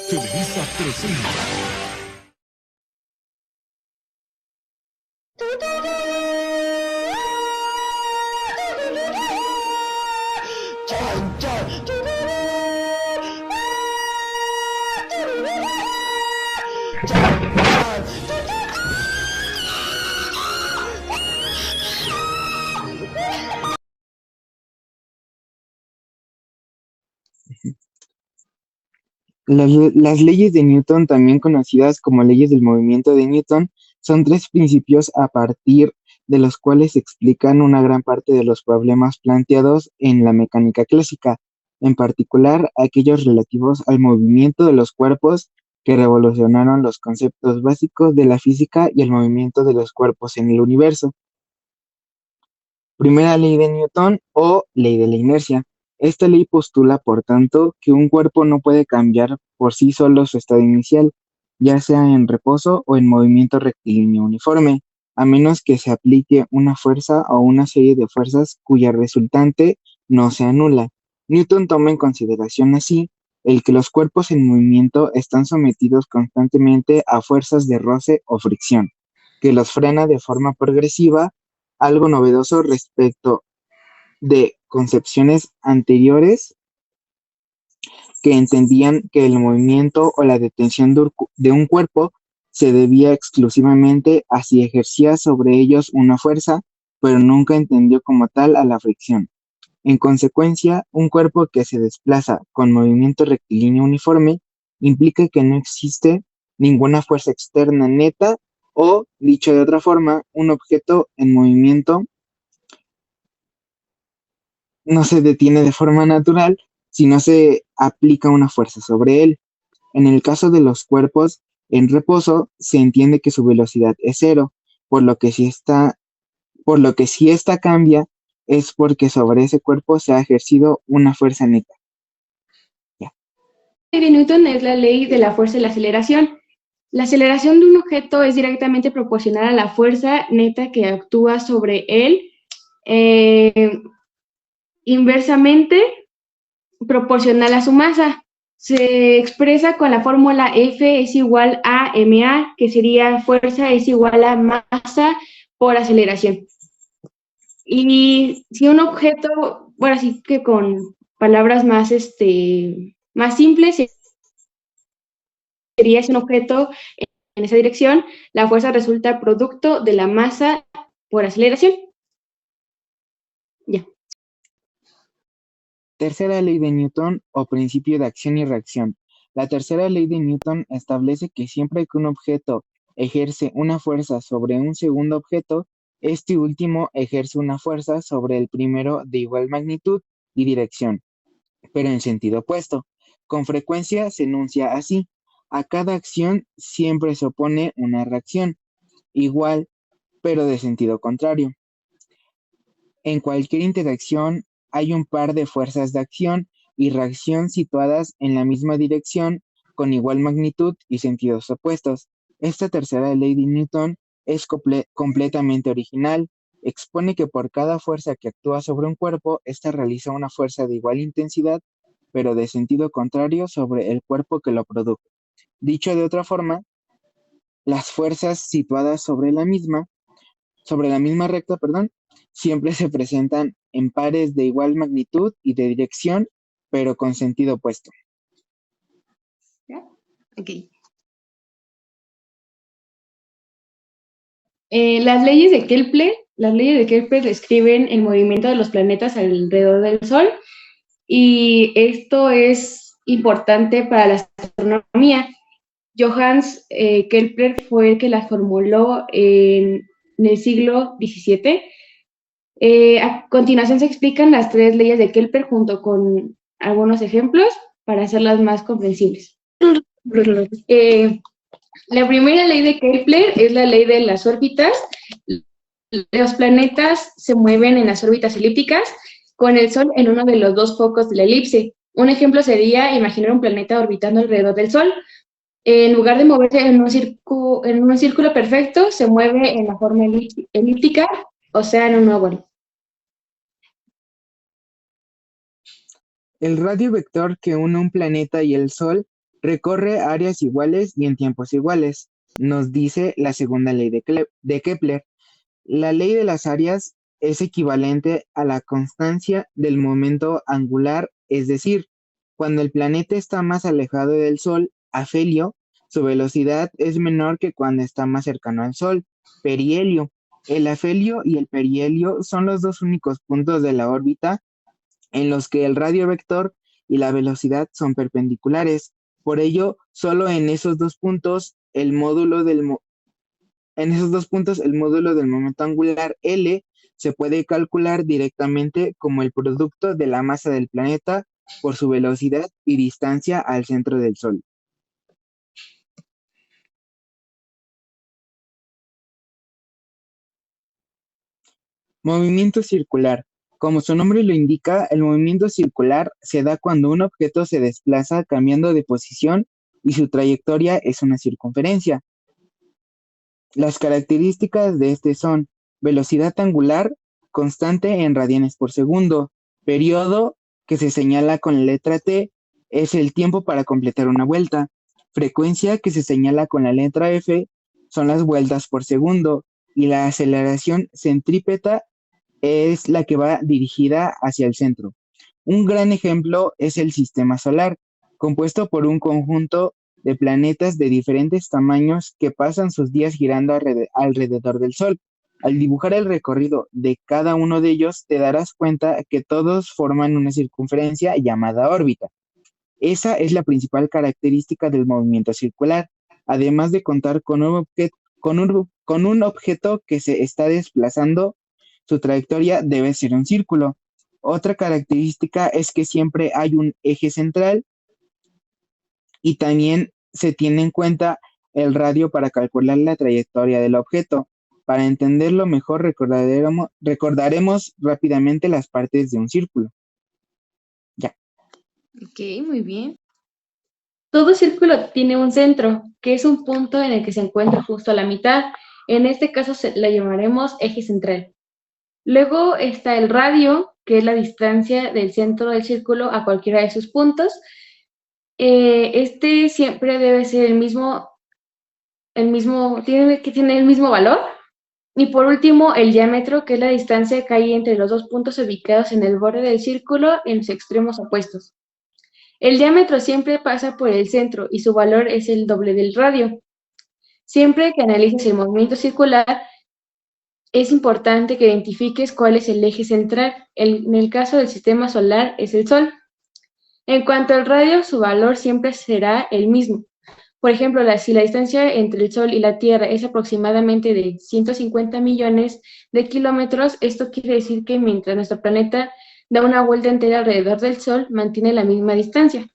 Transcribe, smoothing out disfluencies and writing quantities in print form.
Televisa presenta. Chan, chan. Chan, chan. Las leyes de Newton, también conocidas como leyes del movimiento de Newton, son tres principios a partir de los cuales se explican una gran parte de los problemas planteados en la mecánica clásica, en particular aquellos relativos al movimiento de los cuerpos que revolucionaron los conceptos básicos de la física y el movimiento de los cuerpos en el universo. Primera ley de Newton o ley de la inercia. Esta ley postula, por tanto, que un cuerpo no puede cambiar por sí solo su estado inicial, ya sea en reposo o en movimiento rectilíneo uniforme, a menos que se aplique una fuerza o una serie de fuerzas cuya resultante no sea nula. Newton toma en consideración así el que los cuerpos en movimiento están sometidos constantemente a fuerzas de roce o fricción, que los frena de forma progresiva, algo novedoso respecto de concepciones anteriores que entendían que el movimiento o la detención de un cuerpo se debía exclusivamente a si ejercía sobre ellos una fuerza, pero nunca entendió como tal a la fricción. En consecuencia, un cuerpo que se desplaza con movimiento rectilíneo uniforme implica que no existe ninguna fuerza externa neta o, dicho de otra forma, un objeto en movimiento no se detiene de forma natural si no se aplica una fuerza sobre él. En el caso de los cuerpos en reposo, se entiende que su velocidad es cero, por lo que si esta cambia, es porque sobre ese cuerpo se ha ejercido una fuerza neta. Ya. La ley de Newton es la ley de la fuerza y la aceleración. La aceleración de un objeto es directamente proporcional a la fuerza neta que actúa sobre él, inversamente proporcional a su masa. Se expresa con la fórmula F es igual a ma, que sería fuerza es igual a masa por aceleración. Y si un objeto, bueno, así que con palabras más, más simples, sería si un objeto en esa dirección, la fuerza resulta producto de la masa por aceleración. Ya. Tercera ley de Newton o principio de acción y reacción. La tercera ley de Newton establece que siempre que un objeto ejerce una fuerza sobre un segundo objeto, este último ejerce una fuerza sobre el primero de igual magnitud y dirección, pero en sentido opuesto. Con frecuencia se enuncia así: a cada acción siempre se opone una reacción, igual, pero de sentido contrario. En cualquier interacción hay un par de fuerzas de acción y reacción situadas en la misma dirección con igual magnitud y sentidos opuestos. Esta tercera ley de Newton es completamente original. Expone que por cada fuerza que actúa sobre un cuerpo, ésta realiza una fuerza de igual intensidad, pero de sentido contrario sobre el cuerpo que lo produjo. Dicho de otra forma, las fuerzas situadas sobre la misma recta, siempre se presentan en pares de igual magnitud y de dirección, pero con sentido opuesto. Ok. Las leyes de Kepler describen el movimiento de los planetas alrededor del Sol, y esto es importante para la astronomía. Johannes Kepler fue el que las formuló en el siglo XVII. A continuación se explican las tres leyes de Kepler junto con algunos ejemplos para hacerlas más comprensibles. La primera ley de Kepler es la ley de las órbitas. Los planetas se mueven en las órbitas elípticas con el Sol en uno de los dos focos de la elipse. Un ejemplo sería imaginar un planeta orbitando alrededor del Sol. En lugar de moverse en un círculo perfecto, se mueve en la forma elíptica, o sea, en un óvalo. El radio vector que une un planeta y el Sol recorre áreas iguales y en tiempos iguales, nos dice la segunda ley de Kepler. La ley de las áreas es equivalente a la constancia del momento angular, es decir, cuando el planeta está más alejado del Sol, afelio, su velocidad es menor que cuando está más cercano al Sol, perihelio. El afelio y el perihelio son los dos únicos puntos de la órbita en los que el radio vector y la velocidad son perpendiculares. Por ello, solo en esos dos puntos el módulo del momento angular L se puede calcular directamente como el producto de la masa del planeta por su velocidad y distancia al centro del Sol. Movimiento circular. Como su nombre lo indica, el movimiento circular se da cuando un objeto se desplaza cambiando de posición y su trayectoria es una circunferencia. Las características de este son velocidad angular constante en radianes por segundo, periodo que se señala con la letra T es el tiempo para completar una vuelta, frecuencia que se señala con la letra F son las vueltas por segundo y la aceleración centrípeta es la que va dirigida hacia el centro. Un gran ejemplo es el sistema solar, compuesto por un conjunto de planetas de diferentes tamaños que pasan sus días girando alrededor del Sol. Al dibujar el recorrido de cada uno de ellos, te darás cuenta que todos forman una circunferencia llamada órbita. Esa es la principal característica del movimiento circular, además de contar con un objeto que se está desplazando, su trayectoria debe ser un círculo. Otra característica es que siempre hay un eje central y también se tiene en cuenta el radio para calcular la trayectoria del objeto. Para entenderlo mejor, recordaremos rápidamente las partes de un círculo. Ya. Ok, muy bien. Todo círculo tiene un centro, que es un punto en el que se encuentra justo a la mitad. En este caso la llamaremos eje central. Luego está el radio, que es la distancia del centro del círculo a cualquiera de sus puntos. Este siempre debe ser tiene que tener el mismo valor. Y por último, el diámetro, que es la distancia que hay entre los dos puntos ubicados en el borde del círculo en sus extremos opuestos. El diámetro siempre pasa por el centro y su valor es el doble del radio. Siempre que analices el movimiento circular, es importante que identifiques cuál es el eje central. En el caso del sistema solar es el Sol. En cuanto al radio, su valor siempre será el mismo. Por ejemplo, si la distancia entre el Sol y la Tierra es aproximadamente de 150 millones de kilómetros, esto quiere decir que mientras nuestro planeta da una vuelta entera alrededor del Sol, mantiene la misma distancia.